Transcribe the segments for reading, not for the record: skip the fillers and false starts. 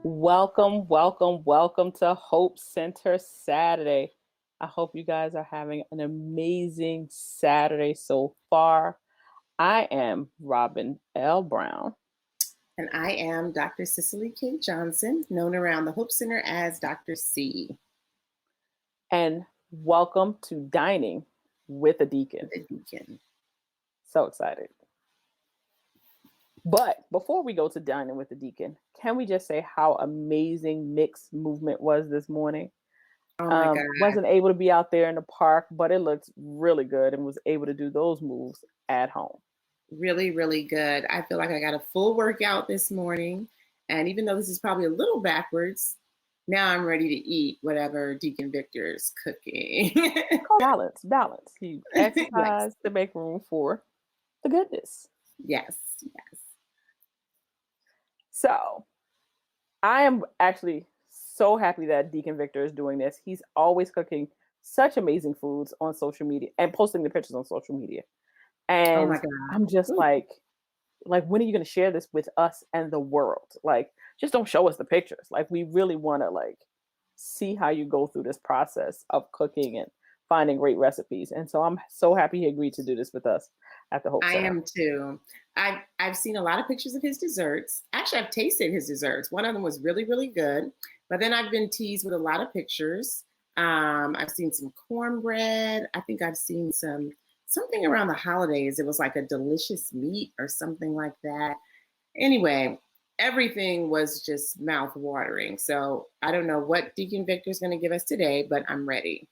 Welcome, welcome, welcome to Hope Center Saturday. I hope you guys are having an amazing Saturday so far. I am Robin L. Brown. And I am Dr. Cicely K. Johnson, known around the Hope Center as Dr. C. And welcome to Dining with a Deacon. The Deacon. So excited. But before we go to Dining with the Deacon, can we just say how amazing mixed movement was this morning? Oh my God. Wasn't able to be out there in the park, but it looked really good and was able to do those moves at home. Really, really good. I feel like I got a full workout this morning. And even though this is probably a little backwards, now I'm ready to eat whatever Deacon Victor's cooking. Balance, balance. You exercise to make room for the goodness. Yes. So I am actually so happy that Deacon Victor is doing this. He's always cooking such amazing foods on social media and posting the pictures on social media. Oh And my God. I'm just Ooh. like, when are you going to share this with us and the world? Like, just don't show us the pictures. Like, we really want to see how you go through this process of cooking and finding great recipes. And so I'm so happy he agreed to do this with us at the Hope I Center. am too. I've seen a lot of pictures of his desserts. Actually, I've tasted his desserts. One of them was really, really good. But then I've been teased with a lot of pictures. I've seen some cornbread. I think I've seen something around the holidays. It was like a delicious meat or something like that. Anyway, everything was just mouth watering. So I don't know what Deacon Victor's going to give us today, but I'm ready.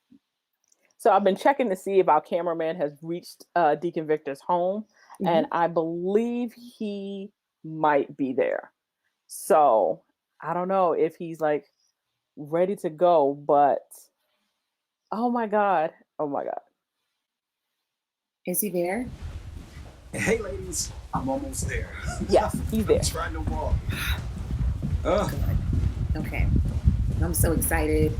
So I've been checking to see if our cameraman has reached Deacon Victor's home, and I believe he might be there. So I don't know if he's ready to go, but oh my God. Is he there? Hey ladies, I'm almost there. Yes, he's there. I'm trying to walk. Okay. I'm so excited.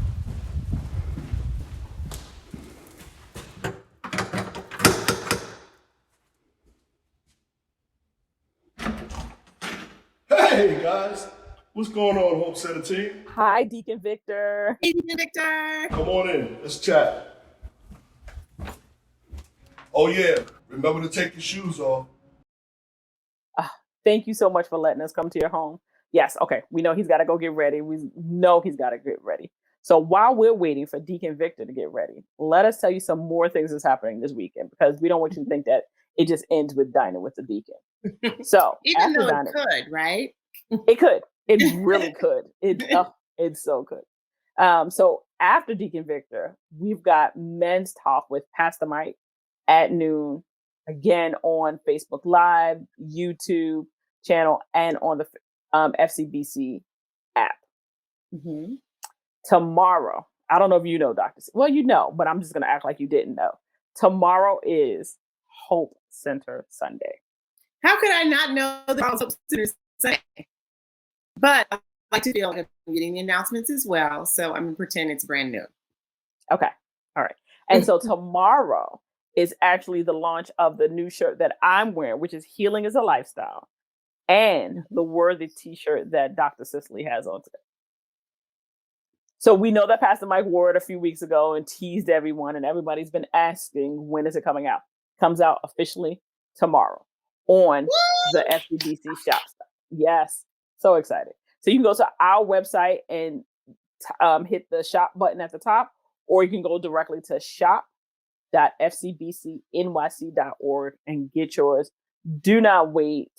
Hey guys, what's going on, Hope Center team? Hi, Deacon Victor. Hey, Deacon Victor. Come on in, let's chat. Oh yeah, remember to take your shoes off. Thank you so much for letting us come to your home. Yes, okay, we know he's got to go get ready. We know he's got to get ready. So while we're waiting for Deacon Victor to get ready, let us tell you some more things that's happening this weekend, because we don't want you to think that it just ends with Dining with the Deacon. So even though it could, right? It could. It really could. It's so good. So after Deacon Victor, we've got Men's Talk with Pastor Mike at noon, again on Facebook Live, YouTube channel, and on the FCBC app. Tomorrow, I don't know if you know, Dr. Well, you know, but I'm just going to act like you didn't know. Tomorrow is Hope Center Sunday. How could I not know the Hope Center Sunday? But I like to feel like I'm getting the announcements as well, so I'm going to pretend it's brand new. Okay. All right. And so tomorrow is actually the launch of the new shirt that I'm wearing, which is Healing is a Lifestyle, and the Worthy t-shirt that Dr. Cicely has on today. So we know that Pastor Mike wore it a few weeks ago and teased everyone, and everybody's been asking, when is it coming out? Comes out officially tomorrow on the FCBC shop. Yes. So excited. So you can go to our website and hit the shop button at the top, or you can go directly to shop.fcbcnyc.org and get yours. Do not wait.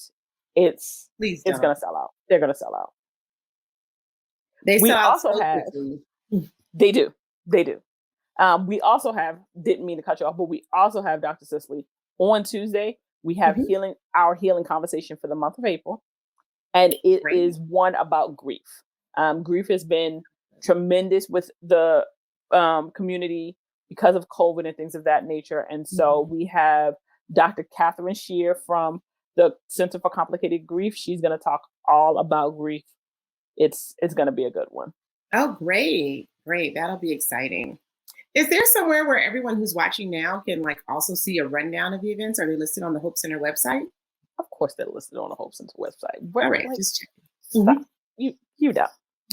It's going to sell out. They're going to sell out. They we sell out also so have, quickly. They do. We also have, didn't mean to cut you off, but we also have Dr. Cicely on Tuesday. We have our healing conversation for the month of April. And it is one about grief. Grief has been tremendous with the community because of COVID and things of that nature. And so we have Dr. Catherine Shear from the Center for Complicated Grief. She's going to talk all about grief. It's going to be a good one. Oh, great. That'll be exciting. Is there somewhere where everyone who's watching now can also see a rundown of the events? Are they listed on the Hope Center website? Of course, they're listed on the Hope Center website. All right, just checking. You know.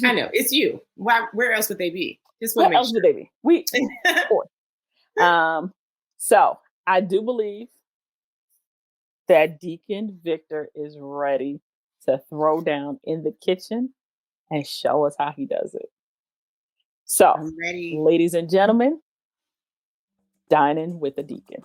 I know it's you. Why? Where else would they be? Just want What to make else would they be? Of course. So I do believe that Deacon Victor is ready to throw down in the kitchen and show us how he does it. So, I'm ready. ladies and gentlemen, dining with the Deacon.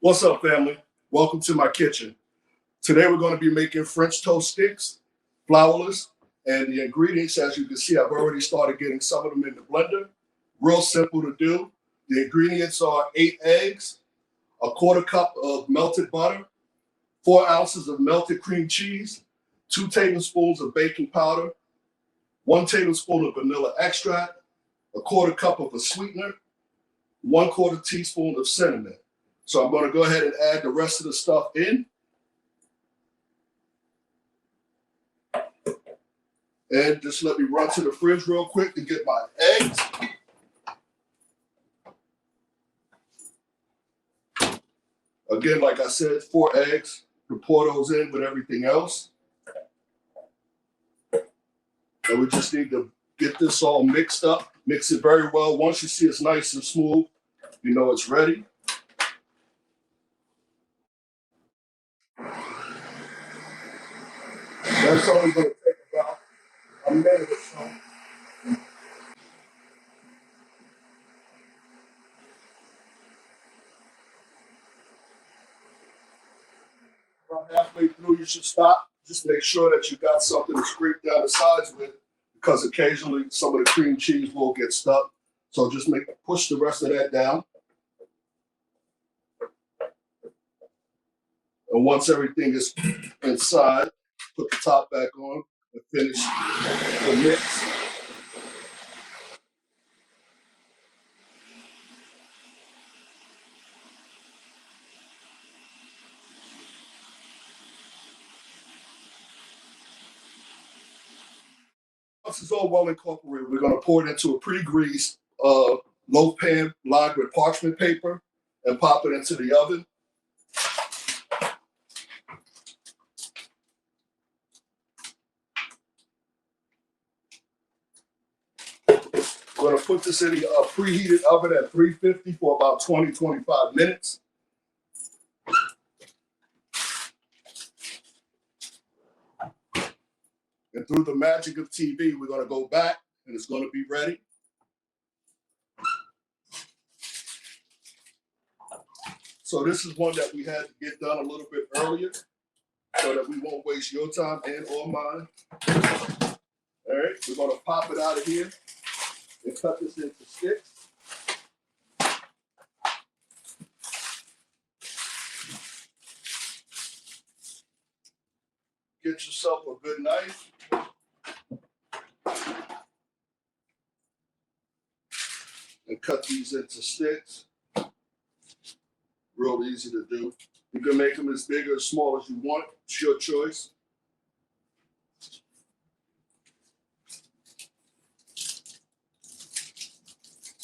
What's up, family? Welcome to my kitchen. Today we're going to be making French toast sticks, Flourless, and the ingredients, as you can see, I've already started getting some of them in the blender. Real simple to do. The ingredients are 8 eggs, a quarter cup of melted butter, 4 ounces of melted cream cheese, 2 tablespoons of baking powder, 1 tablespoon of vanilla extract, a quarter cup of a sweetener, 1/4 teaspoon of cinnamon. So I'm going to go ahead and add the rest of the stuff in. And just let me run to the fridge real quick to get my eggs. Again, like I said, 4 eggs. You pour those in with everything else. And we just need to get this all mixed up. Mix it very well. Once you see it's nice and smooth, you know it's ready. That's only going to take about a minute or so. About halfway through, you should stop. Just make sure that you got something to scrape down the sides with, because occasionally some of the cream cheese will get stuck. So just push the rest of that down. And once everything is inside, put the top back on and finish the mix. Once it's all well incorporated, we're going to pour it into a pre-greased loaf pan lined with parchment paper and pop it into the oven. We're going to put this in a preheated oven at 350 for about 20-25 minutes. And through the magic of TV, we're going to go back and it's going to be ready. So this is one that we had to get done a little bit earlier so that we won't waste your time and or mine. All right, we're going to pop it out of here and cut this into sticks. Get yourself a good knife. And cut these into sticks. Real easy to do. You can make them as big or as small as you want. It's your choice.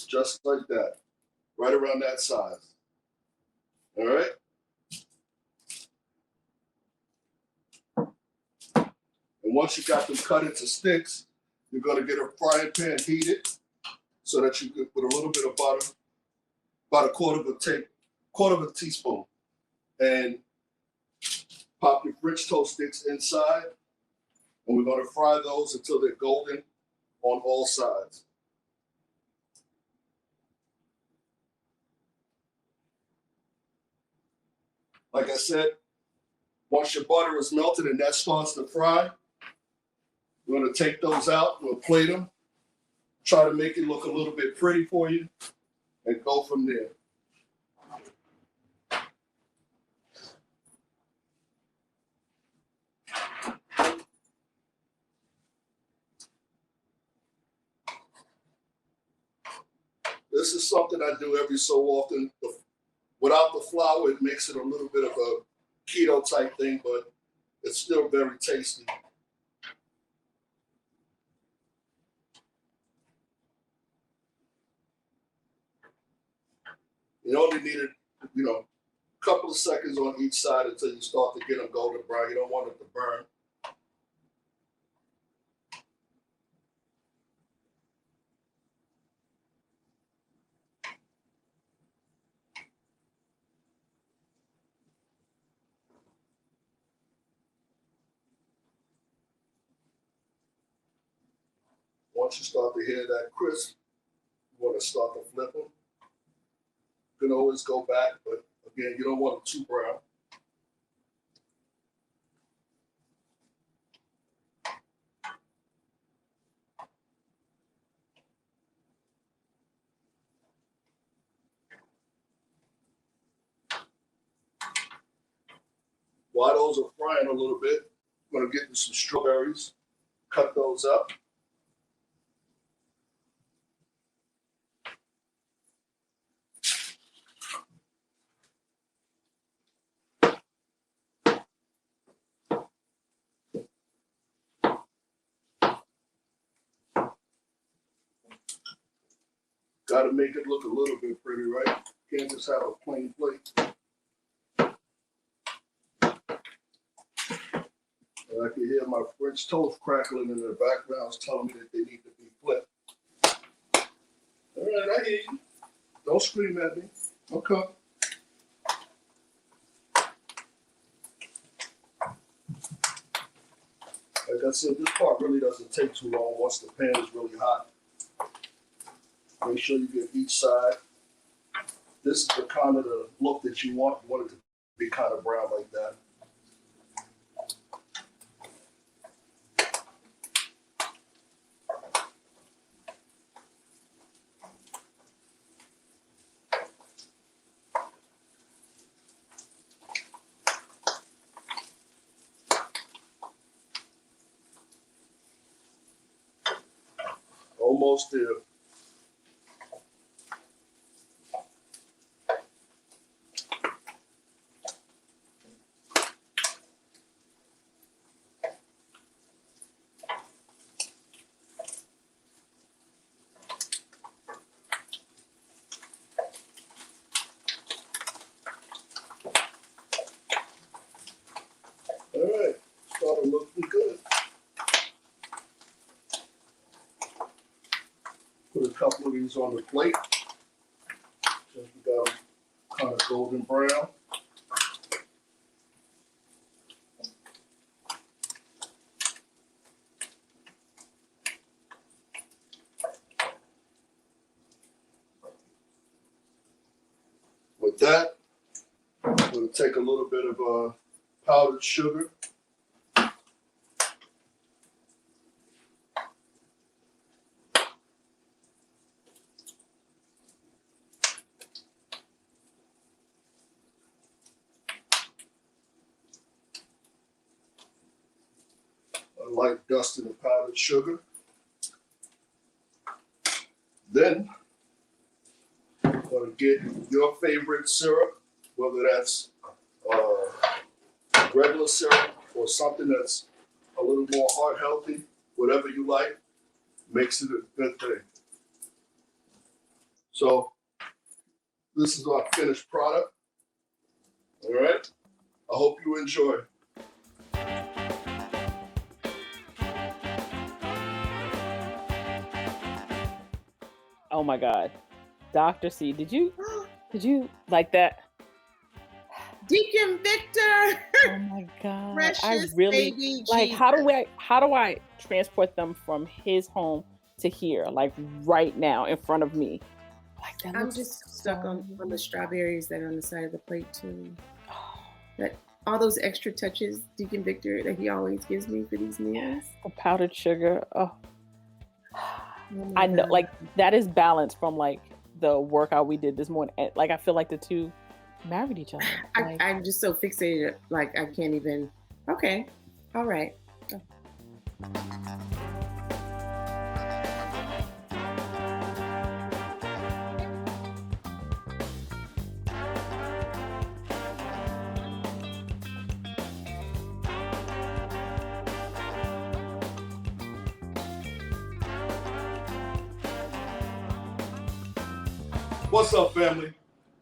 Just like that. Right around that size. All right? And once you got them cut into sticks, you're going to get a frying pan heated so that you can put a little bit of butter, about a quarter of a teaspoon, and pop your French toast sticks inside. And we're going to fry those until they're golden on all sides. Like I said, once your butter is melted and that starts to fry, we're going to take those out. We'll plate them. Try to make it look a little bit pretty for you and go from there. This is something I do every so often. Without the flour, it makes it a little bit of a keto type thing, but it's still very tasty. You only need it, a couple of seconds on each side until you start to get them golden brown. You don't want it to burn. Once you start to hear that crisp, you want to start to flip them. You can always go back, but again, you don't want them too brown. While those are frying a little bit, I'm going to get some strawberries, cut those up. Got to make it look a little bit pretty, right? Can't just have a plain plate. And I can hear my French toast crackling in the background telling me that they need to be flipped. All right, I hear you. Don't scream at me. Okay. Like I said, this part really doesn't take too long once the pan is really hot. Make sure you get each side. This is the kind of the look that you want. You want it to be kind of brown like that. Almost there. All right, starting looking good. Put a couple of these on the plate. Since we got them kind of golden brown. With that, I'm going to take a little bit of powdered sugar. I like dusting the powdered sugar. Then I'm going to get your favorite syrup, whether that's regular syrup or something that's a little more heart healthy, whatever you like, makes it a good thing. So this is our finished product. All right. I hope you enjoy. Oh my God. Dr. C, did you like that? Deacon Victor. Oh my God. Precious I really baby like Jesus. how do I transport them from his home to here, like right now in front of me? Like that I'm looks just stuck so on the strawberries that are on the side of the plate too. That all those extra touches, Deacon Victor, that he always gives me for these meals. Yes, the powdered sugar. Oh, Oh I my know, God. like that is balanced from like the workout we did this morning. And, like I feel like the two married each other. Like, I'm just so fixated, like I can't even. Okay, all right. What's up, family?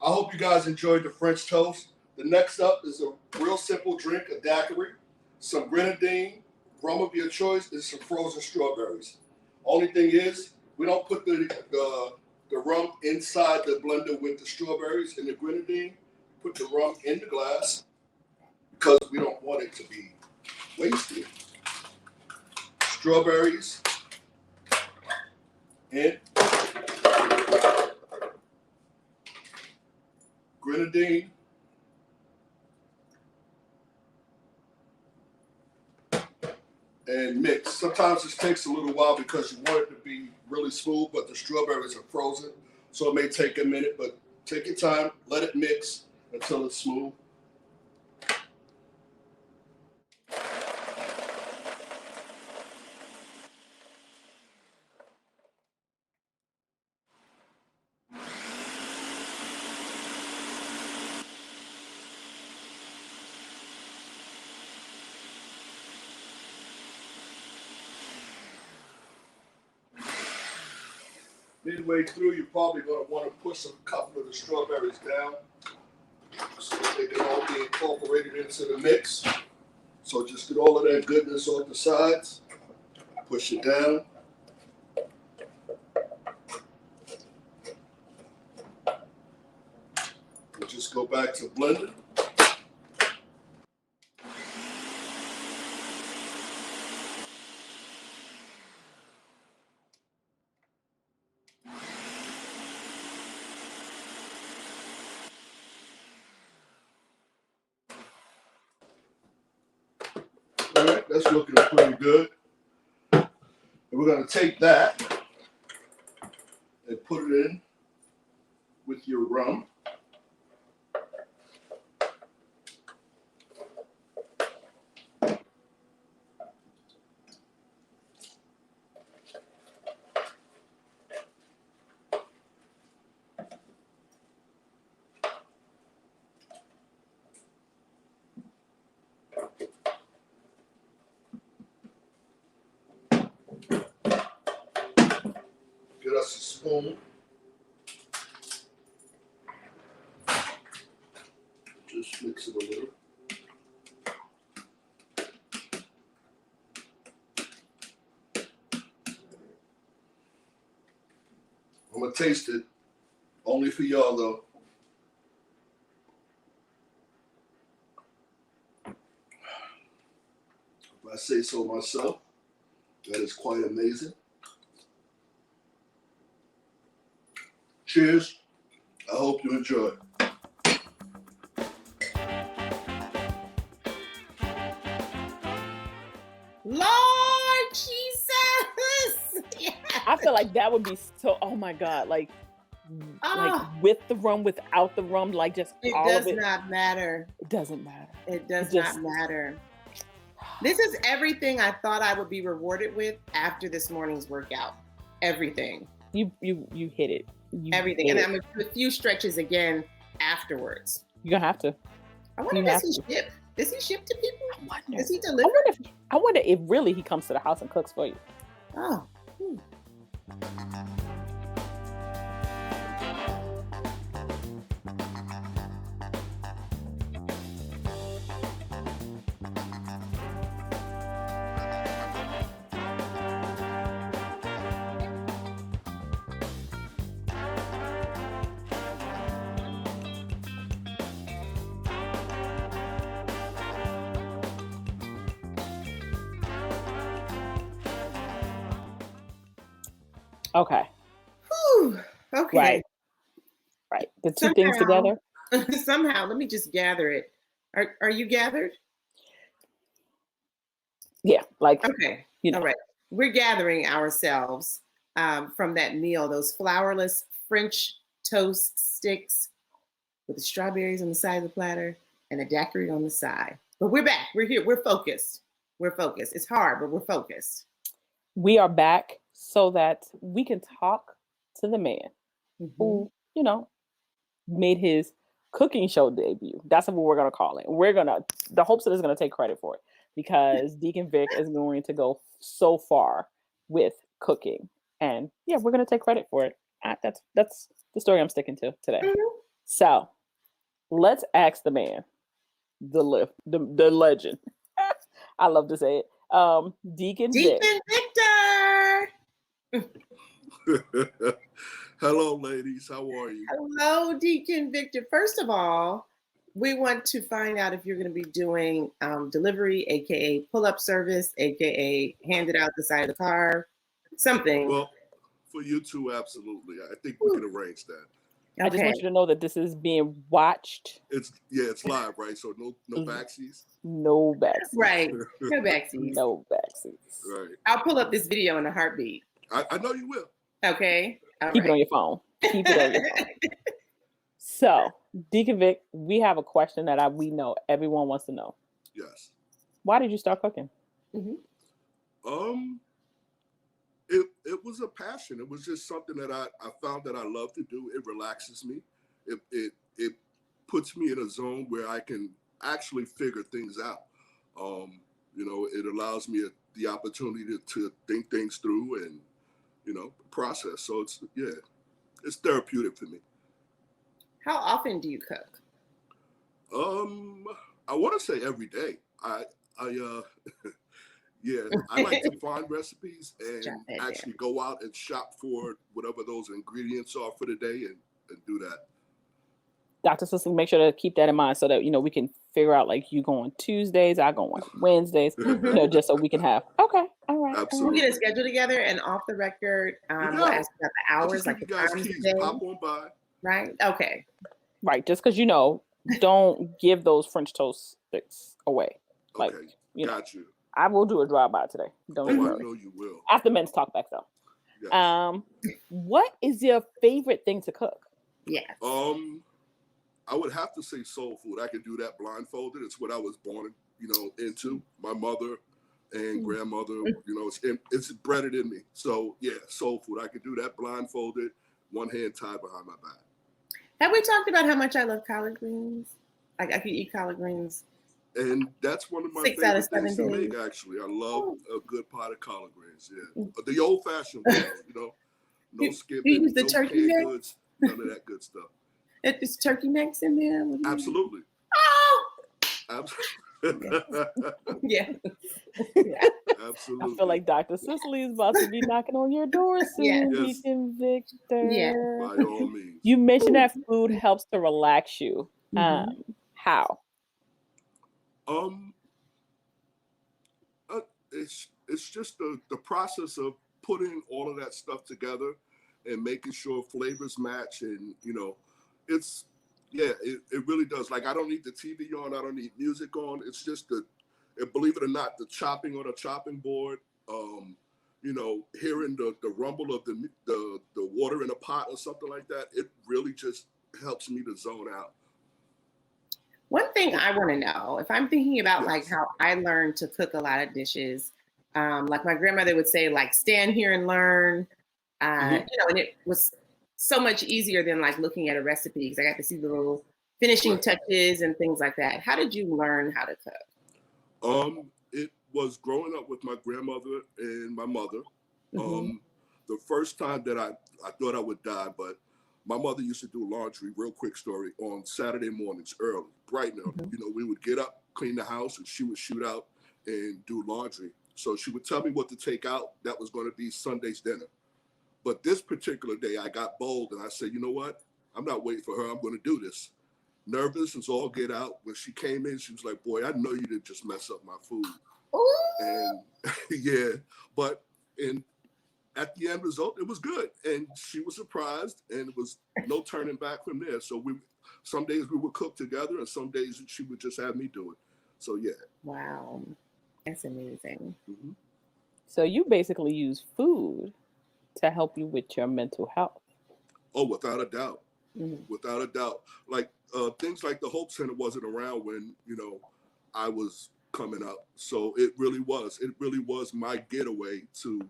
I hope you guys enjoyed the French toast. The next up is a real simple drink, a daiquiri, some grenadine, rum of your choice, and some frozen strawberries. Only thing is, we don't put the rum inside the blender with the strawberries and the grenadine. Put the rum in the glass because we don't want it to be wasted. Strawberries and grenadine. And mix. Sometimes this takes a little while because you want it to be really smooth, but the strawberries are frozen. So it may take a minute, but take your time, let it mix until it's smooth. Midway through, you're probably going to want to push a couple of the strawberries down so they can all be incorporated into the mix. So just get all of that goodness off the sides, push it down. We'll just go back to blending. All right, that's looking pretty good. And we're going to take that and put it in with your rum. Get us a spoon. Just mix it a little. I'm gonna taste it, only for y'all though. If I say so myself, that is quite amazing. Cheers. I hope you enjoy. Lord Jesus. Yeah. I feel like that would be so. Oh my god! Like with the rum, without the rum, like just It all does of it. not matter. It doesn't matter. It does just- not matter. This is everything I thought I would be rewarded with after this morning's workout. Everything. You hit it. You Everything. hit And it. I'm going to do a few stretches again afterwards. You're gonna have to. I wonder, You does he have ship? Does he ship to people? I wonder. Does he I deliver? wonder if really he comes to the house and cooks for you. Oh. Okay. Whew. Okay. Right. The two things together. Somehow, let me just gather it. Are you gathered? Yeah. Like Okay. you know. All right. We're gathering ourselves from that meal, those flourless French toast sticks with the strawberries on the side of the platter and the daiquiri on the side. But we're back. We're here. We're focused. We're focused. It's hard, but we're focused. We are back so that we can talk to the man who, made his cooking show debut. That's what we're gonna call it. The Hope Center is gonna take credit for it because Deacon Vic is going to go so far with cooking. And yeah, we're gonna take credit for it. That's the story I'm sticking to today. Mhm. So let's ask the man, the legend. I love to say it. Deacon Vic. Deacon Victor. Hello, ladies. How are you? Hello, Deacon Victor. First of all, we want to find out if you're going to be doing delivery, aka pull-up service, aka handed out the side of the car, something. Well, for you two, absolutely. I think we can arrange that. I just want you to know that this is being watched. It's live, right? So no backsies. No backsies. Right. No backsies. No backsies. Right. I'll pull up this video in a heartbeat. I know you will. Okay. All Keep it right. on your phone. Keep it on your phone. So, Deacon Vic, we have a question that we know everyone wants to know. Yes. Why did you start cooking? Mm-hmm. It was a passion. It was just something that I found that I love to do. It relaxes me. It puts me in a zone where I can actually figure things out. It allows me the opportunity to think things through and, process. So it's therapeutic for me. How often do you cook? I want to say every day. I like to find recipes and actually go out and shop for whatever those ingredients are for the day and do that. Dr. Cicely, make sure to keep that in mind so that, we can figure out, like, you go on Tuesdays, I go on Wednesdays, just so we can have, okay, all right. Absolutely. We'll get a schedule together and off the record, we'll ask about the hours, like the times of the day. Pop on by. Right? Okay. Right, just because, don't give those French toast sticks away. Like, Okay, got you. I will do a drive-by today. Don't worry. I know you will. After men's talk back, though. Yes. What is your favorite thing to cook? Yes. I would have to say soul food. I can do that blindfolded. It's what I was born, into. My mother and grandmother, it's bred in me. So yeah, soul food. I can do that blindfolded, one hand tied behind my back. Have we talked about how much I love collard greens? Like I could eat collard greens. And that's one of my 6 out of favorite 7 things to days. make, actually. I love a good pot of collard greens, yeah. The old-fashioned way, no skipping, you use the no turkey neck? goods, none of that good stuff. Is turkey necks in there? Absolutely. Oh! Yeah. Absolutely. I feel like Dr. Cicely is about to be knocking on your door soon, Yes. Deacon Victor. Yeah. By all means. You mentioned that food helps to relax you. How? It's just the process of putting all of that stuff together and making sure flavors match, and it really does. Like, I don't need the TV on, I don't need music on. It's just believe it or not, the chopping on a chopping board, hearing the rumble of the water in a pot or something like that. It really just helps me to zone out. One thing I want to know, if I'm thinking about like how I learned to cook a lot of dishes, like my grandmother would say, like, stand here and learn, and it was so much easier than like looking at a recipe because I got to see the little finishing touches and things like that. How did you learn how to cook? It was growing up with my grandmother and my mother. The first time that I thought I would die, but my mother used to do laundry, real quick story, on Saturday mornings early, bright and early. We would get up, clean the house, and she would shoot out and do laundry. So she would tell me what to take out. That was going to be Sunday's dinner. But this particular day, I got bold and I said, you know what? I'm not waiting for her. I'm going to do this. Nervous as all get out. When she came in, she was like, boy, I know you didn't just mess up my food. Ooh. And yeah, but at the end result, it was good. And she was surprised, and it was no turning back from there. So some days we would cook together, and some days she would just have me do it. So yeah. Wow. That's amazing. So you basically use food to help you with your mental health. Oh, without a doubt. Without a doubt. Like things like the Hope Center wasn't around when, I was coming up. So it really was my getaway to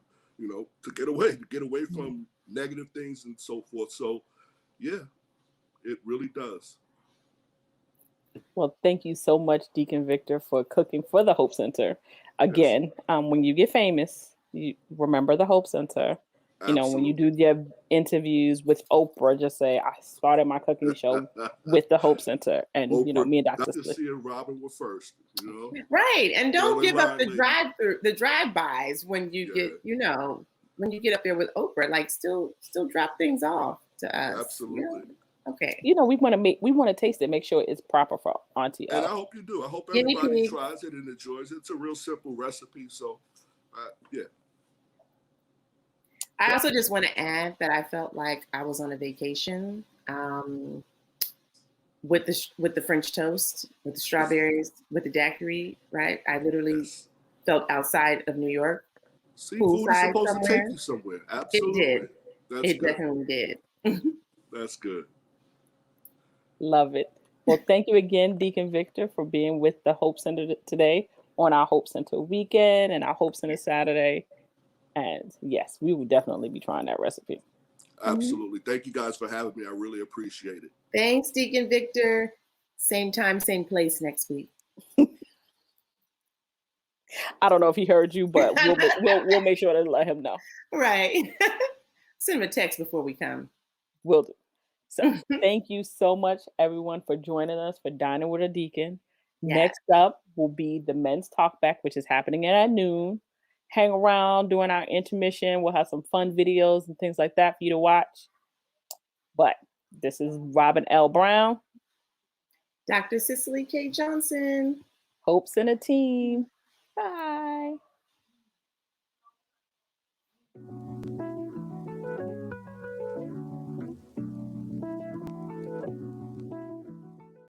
get away from negative things and so forth. So yeah, it really does. Well, thank you so much, Deacon Victor, for cooking for the Hope Center. Again, when you get famous, you remember the Hope Center. You know, when you do your interviews with Oprah, just say, I started my cooking show with the Hope Center. And, Oprah, you know, me and Dr. Dr. Slick. C and Robin were first, you know. Right. And don't give up the lady. drive-bys when you get, you know, when you get up there with Oprah, like still drop things off to us. Absolutely. You know? Okay. You know, we want to taste it, make sure it's proper for Auntie. And I hope you do. I hope everybody tries it and enjoys it. It's a real simple recipe. So, yeah. I also just want to add that I felt like I was on a vacation with the French toast, with the strawberries, with the daiquiri, right? I literally felt outside of New York. Seafood is supposed to take you somewhere. Absolutely. It did. It good. definitely did. That's good. Love it. Well, thank you again, Deacon Victor, for being with the Hope Center today on our Hope Center weekend and our Hope Center Saturday. And yes, we will definitely be trying that recipe. Absolutely. Thank you guys for having me. I really appreciate it. Thanks, Deacon Victor. Same time, same place next week. I don't know if he heard you, but we'll make sure to let him know. Right. Send him a text before we come. Will do. So thank you so much, everyone, for joining us for Dining with a Deacon. Yeah. Next up will be the Men's Talk Back, which is happening at noon. Hang around during our intermission. We'll have some fun videos and things like that for you to watch. But this is Robin L. Brown. Dr. Cicely K. Johnson. Hope Center team. Bye.